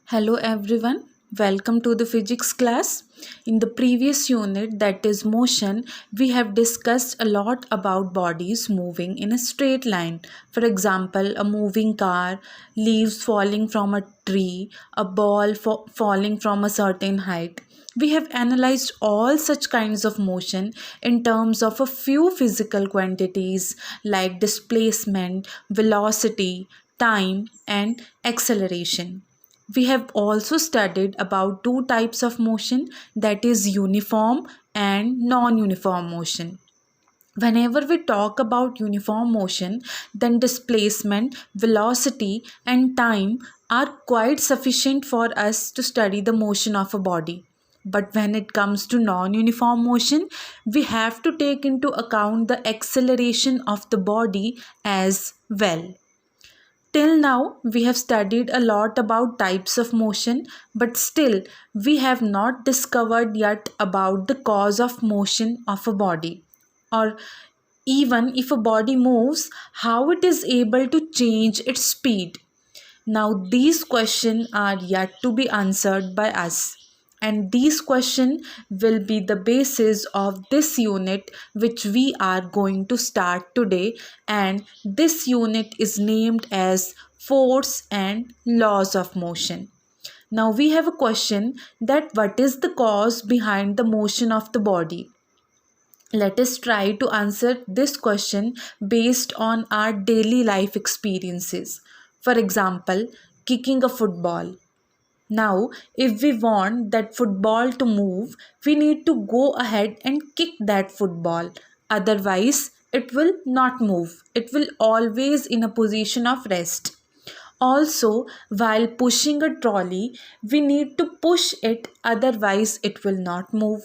Hello everyone, welcome to the physics class. In the previous unit, that is motion, we have discussed a lot about bodies moving in a straight line. For example, a moving car, leaves falling from a tree, a ball falling from a certain height. We have analyzed all such kinds of motion in terms of a few physical quantities like displacement, velocity, time, and acceleration. We have also studied about two types of motion, that is uniform and non-uniform motion. Whenever we talk about uniform motion, then displacement, velocity and time are quite sufficient for us to study the motion of a body. But when it comes to non-uniform motion, we have to take into account the acceleration of the body as well. Till now, we have studied a lot about types of motion, but still, we have not discovered yet about the cause of motion of a body. Or even if a body moves, how it is able to change its speed. Now, these questions are yet to be answered by us, and these questions will be the basis of this unit which we are going to start today. And this unit is named as Force and Laws of Motion. Now, we have a question that what is the cause behind the motion of the body? Let us try to answer this question based on our daily life experiences. For example, kicking a football. Now, if we want that football to move, we need to go ahead and kick that football. Otherwise, it will not move. It will always in a position of rest. Also, while pushing a trolley, we need to push it, otherwise it will not move.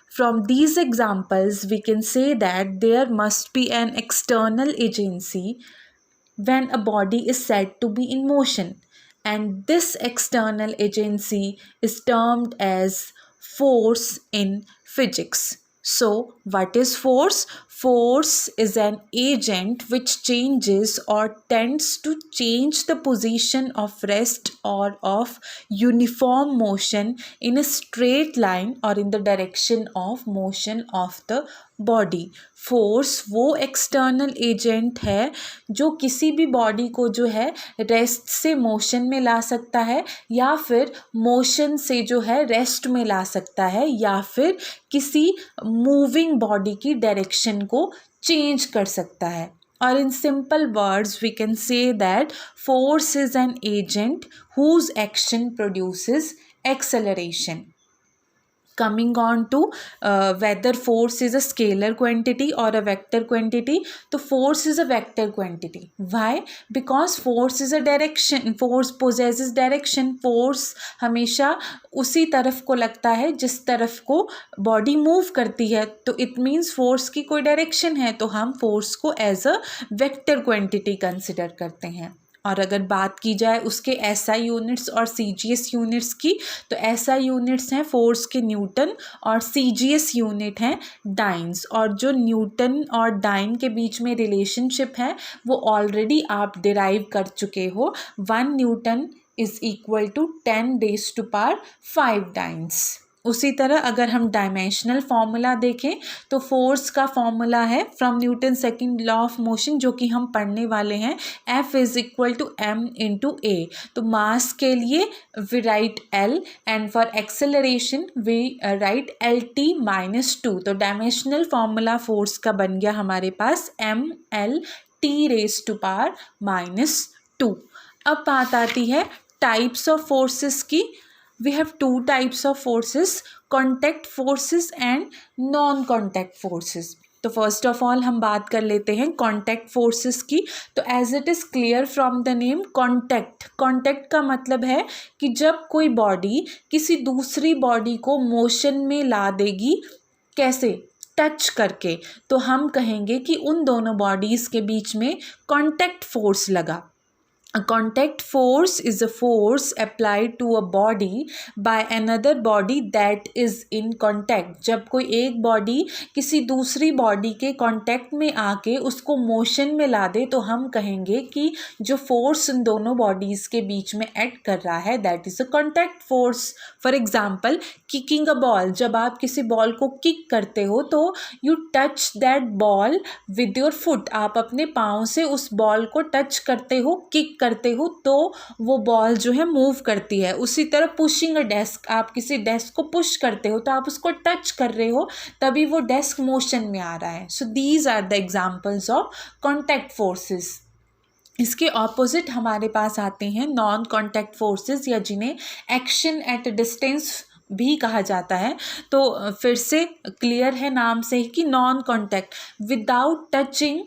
From these examples, we can say that there must be an external agency when a body is said to be in motion, and this external agency is termed as force in physics. So, what is force? Force is an agent which changes or tends to change the position of rest or of uniform motion in a straight line or in the direction of motion of the body. Force वो external agent है जो किसी भी body को जो है rest से motion में ला सकता है, या फिर मोशन से जो है रेस्ट में ला सकता है, या फिर किसी मूविंग बॉडी की डायरेक्शन को चेंज कर सकता है. Or in simple words, we can say that force is an agent whose action produces acceleration. Coming on to whether force is a scalar quantity or a vector quantity, so force is a vector quantity. Why? Because force is a direction. Force possesses direction. Force हमेशा उसी तरफ को लगता है जिस तरफ को body move करती है, तो इट मीन्स फोर्स की कोई डायरेक्शन है, तो हम फोर्स को as a vector quantity consider करते हैं. और अगर बात की जाए उसके एसआई यूनिट्स और सीजीएस यूनिट्स की, तो एसआई यूनिट्स हैं फोर्स के न्यूटन और सीजीएस यूनिट हैं डाइन्स. और जो न्यूटन और डाइन के बीच में रिलेशनशिप है वो ऑलरेडी आप डिराइव कर चुके हो. 1 newton is equal to 10⁵ dynes. उसी तरह अगर हम डायमेंशनल फॉर्मूला देखें तो फोर्स का फॉर्मूला है from Newton second law of motion, जो कि हम पढ़ने वाले हैं. F is equal to m into A. तो मास के लिए we write L and for acceleration we write LT-2. तो डायमेंशनल फॉर्मूला फोर्स का बन गया हमारे पास mLT⁻². अब बात आती है टाइप्स ऑफ फोर्सेस की. We have two types of forces, contact forces and non-contact forces. तो फर्स्ट ऑफ ऑल हम बात कर लेते हैं कॉन्टैक्ट फोर्सेस की. तो as it is clear from the name contact. Contact का मतलब है कि जब कोई बॉडी किसी दूसरी बॉडी को मोशन में ला देगी, कैसे? टच करके, तो हम कहेंगे कि उन दोनों बॉडीज़ के बीच में कॉन्टैक्ट फोर्स लगा. A contact force is a force applied to a body by another body that is in contact. जब कोई एक बॉडी किसी दूसरी बॉडी के कांटेक्ट में आके उसको मोशन में ला दे तो हम कहेंगे कि जो फोर्स उन दोनों बॉडीज़ के बीच में एक्ट कर रहा है that is a contact force. For example kicking a ball. जब आप किसी बॉल को किक करते हो तो you touch that ball with your foot. आप अपने पाँव से उस बॉल को टच करते हो, किक करते हो तो वो बॉल जो है मूव करती है. उसी तरह पुशिंग अ डेस्क. आप किसी डेस्क को पुश करते हो तो आप उसको टच कर रहे हो तभी वो डेस्क मोशन में आ रहा है. So these are the examples of contact forces. इसके ऑपोजिट हमारे पास आते हैं नॉन कॉन्टैक्ट फोर्सेस या जिन्हें एक्शन एट डिस्टेंस भी कहा जाता है. तो फिर से क्लियर है नाम से ही कि नॉन कॉन्टैक्ट, विदाउट टचिंग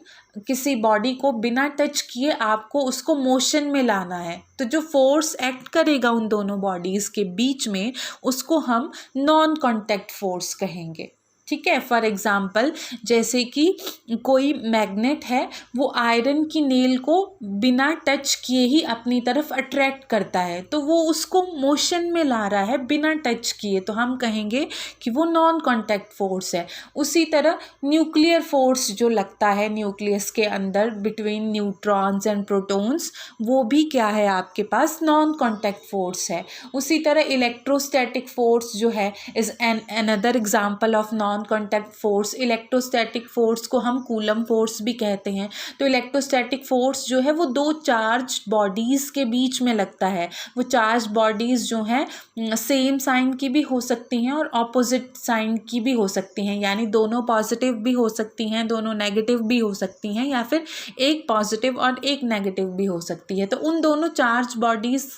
किसी बॉडी को, बिना टच किए आपको उसको मोशन में लाना है. तो जो फोर्स एक्ट करेगा उन दोनों बॉडीज़ के बीच में उसको हम नॉन कॉन्टैक्ट फोर्स कहेंगे. ठीक है. फॉर एग्ज़ाम्पल जैसे कि कोई मैग्नेट है, वो आयरन की नेल को बिना टच किए ही अपनी तरफ अट्रैक्ट करता है तो वो उसको मोशन में ला रहा है बिना टच किए, तो हम कहेंगे कि वो नॉन कॉन्टैक्ट फोर्स है. उसी तरह न्यूक्लियर फोर्स जो लगता है न्यूक्लियस के अंदर बिटवीन न्यूट्रॉन्स एंड प्रोटॉन्स, वो भी क्या है आपके पास नॉन कॉन्टैक्ट फोर्स है. उसी तरह इलेक्ट्रोस्टैटिक फोर्स जो है is another example of non contact force. Electrostatic force को हम कूलम फोर्स भी कहते हैं. तो इलेक्ट्रोस्टैटिक फोर्स जो है वो दो चार्ज बॉडीज़ के बीच में लगता है. वो चार्ज बॉडीज़ जो हैं सेम साइन की भी हो सकती हैं और ऑपोजिट साइन की भी हो सकती हैं, यानी दोनों पॉजिटिव भी हो सकती हैं, दोनों नेगेटिव भी हो सकती हैं, या फिर एक पॉजिटिव और एक नेगेटिव भी हो सकती है. तो उन दोनों चार्ज बॉडीज़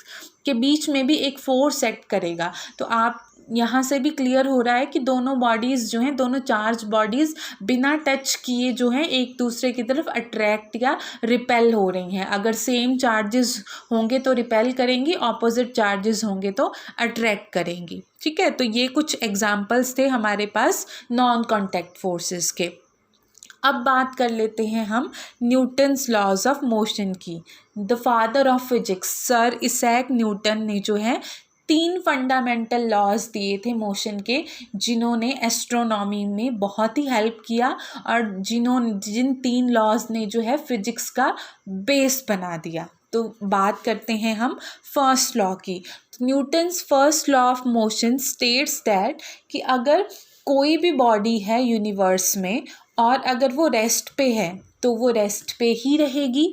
के बीच में भी एक फोर्स एक्ट करेगा. तो आप यहाँ से भी क्लियर हो रहा है कि दोनों बॉडीज़ जो हैं, दोनों चार्ज बॉडीज़ बिना टच किए जो हैं एक दूसरे की तरफ अट्रैक्ट या रिपेल हो रही हैं. अगर सेम चार्जेस होंगे तो रिपेल करेंगी, ऑपोजिट चार्जेस होंगे तो अट्रैक्ट करेंगी. ठीक है. तो ये कुछ एग्जाम्पल्स थे हमारे पास नॉन कॉन्टैक्ट फोर्सेस के. अब बात कर लेते हैं हम न्यूटन्स लॉज ऑफ मोशन की. The father of physics sir Isaac Newton ने जो है 3 फंडामेंटल लॉज दिए थे मोशन के, जिन्होंने एस्ट्रोनॉमी में बहुत ही हेल्प किया और जिन 3 लॉज ने जो है फिजिक्स का बेस बना दिया. तो बात करते हैं हम फर्स्ट लॉ की. Newton's first law of motion states that कि अगर कोई भी बॉडी है यूनिवर्स में और अगर वो रेस्ट पे है तो वो रेस्ट पे ही रहेगी.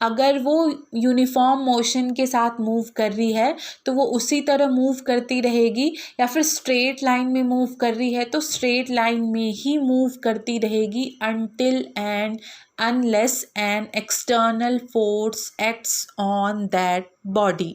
अगर वो यूनिफॉर्म मोशन के साथ मूव कर रही है तो वो उसी तरह मूव करती रहेगी, या फिर स्ट्रेट लाइन में मूव कर रही है तो स्ट्रेट लाइन में ही मूव करती रहेगी until and unless an external force acts on that body.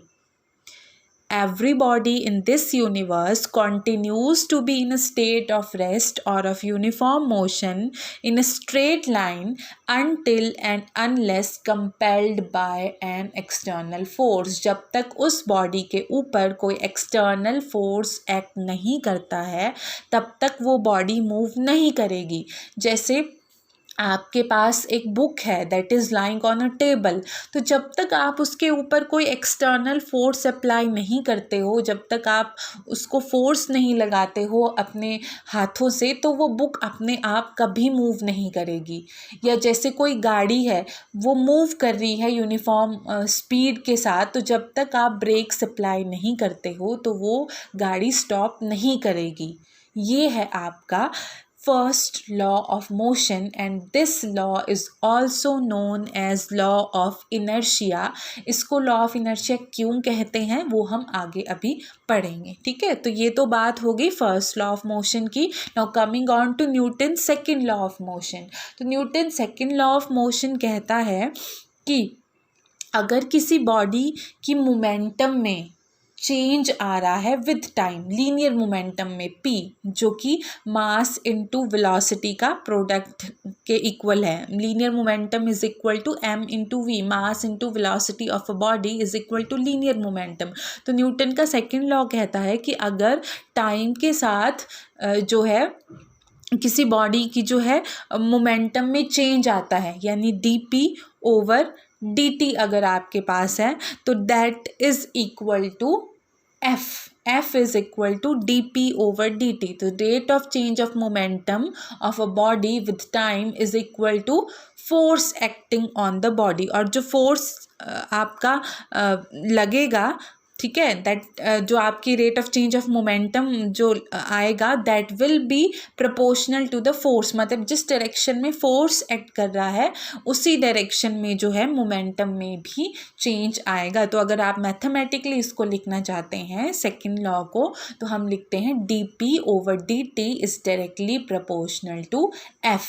Every body in this universe continues to be in a state of rest or of uniform motion in a straight line until and unless compelled by an external force. जब तक उस body के ऊपर कोई external force act नहीं करता है तब तक वो बॉडी मूव नहीं करेगी. जैसे आपके पास एक बुक है that is lying on a table, तो जब तक आप उसके ऊपर कोई एक्सटर्नल फोर्स अप्लाई नहीं करते हो, जब तक आप उसको फोर्स नहीं लगाते हो अपने हाथों से, तो वो बुक अपने आप कभी मूव नहीं करेगी. या जैसे कोई गाड़ी है वो मूव कर रही है यूनिफॉर्म स्पीड के साथ, तो जब तक आप ब्रेक्स अप्लाई नहीं करते हो तो वो गाड़ी स्टॉप नहीं करेगी. ये है आपका first law of motion, and this law is also known as law of inertia. इसको law of inertia क्यों कहते हैं वो हम आगे अभी पढ़ेंगे. ठीक है. तो ये तो बात हो गई first law of motion की. now coming on to Newton's second law of motion. तो Newton second law of motion कहता है कि अगर किसी बॉडी की मोमेंटम में चेंज आ रहा है विद टाइम, लीनियर मोमेंटम में p, जो कि मास इनटू वेलोसिटी का प्रोडक्ट के इक्वल है. Linear momentum is equal to m into v. Mass into velocity of a body is equal to linear momentum. तो न्यूटन का सेकेंड लॉ कहता है कि अगर टाइम के साथ जो है किसी बॉडी की जो है मोमेंटम में चेंज आता है, यानी dp ओवर dt अगर आपके पास है तो that is equal to f is equal to dp over dt. तो rate of change of momentum of a body with time is equal to force acting on the body. और जो force आपका लगेगा, ठीक है, दैट जो आपकी rate of change of momentum जो आएगा that will be proportional to the force. मतलब जिस डायरेक्शन में फोर्स एक्ट कर रहा है उसी डायरेक्शन में जो है मोमेंटम में भी चेंज आएगा. तो अगर आप मैथमेटिकली इसको लिखना चाहते हैं सेकेंड लॉ को, तो हम लिखते हैं d over d t is directly proportional to F.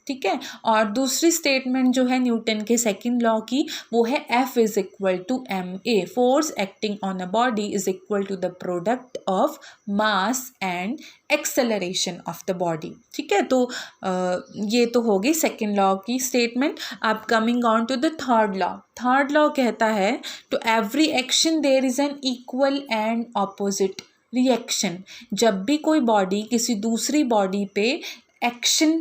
ठीक है. और दूसरी स्टेटमेंट जो है न्यूटन के सेकंड लॉ की, वो है F is equal to m a. Force acting on a body is equal to the product of mass and acceleration of the body. ठीक है. तो ये तो हो गई सेकंड लॉ की स्टेटमेंट. अब coming on to the third law. Third law कहता है to every action there is an equal and opposite reaction. जब भी कोई बॉडी किसी दूसरी बॉडी पे एक्शन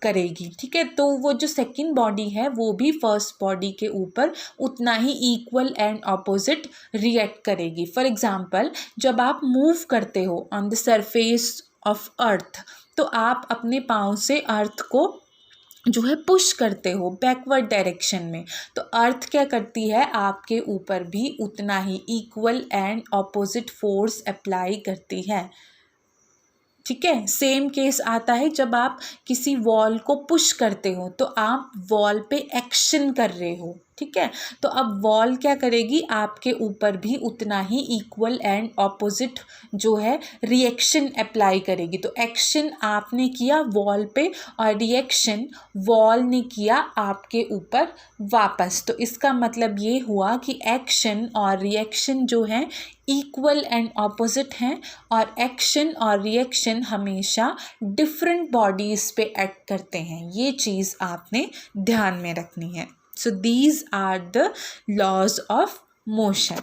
करेगी, ठीक है, तो वो जो सेकंड बॉडी है वो भी फर्स्ट बॉडी के ऊपर उतना ही इक्वल एंड ऑपोजिट रिएक्ट करेगी. फॉर एग्जांपल, जब आप मूव करते हो on the surface of earth, तो आप अपने पाँव से अर्थ को जो है पुश करते हो बैकवर्ड डायरेक्शन में. तो अर्थ क्या करती है, आपके ऊपर भी उतना ही equal and opposite force apply करती है. ठीक है. सेम केस आता है जब आप किसी वॉल को पुश करते हो, तो आप वॉल पे एक्शन कर रहे हो. ठीक है. तो अब वॉल क्या करेगी, आपके ऊपर भी उतना ही इक्वल एंड ऑपोजिट जो है रिएक्शन अप्लाई करेगी. तो एक्शन आपने किया वॉल पे और रिएक्शन वॉल ने किया आपके ऊपर वापस. तो इसका मतलब ये हुआ कि एक्शन और रिएक्शन जो है इक्वल एंड ऑपोजिट हैं, और एक्शन और रिएक्शन हमेशा डिफरेंट बॉडीज़ पे एक्ट करते हैं. ये चीज़ आपने ध्यान में रखनी है. So these are the laws of motion.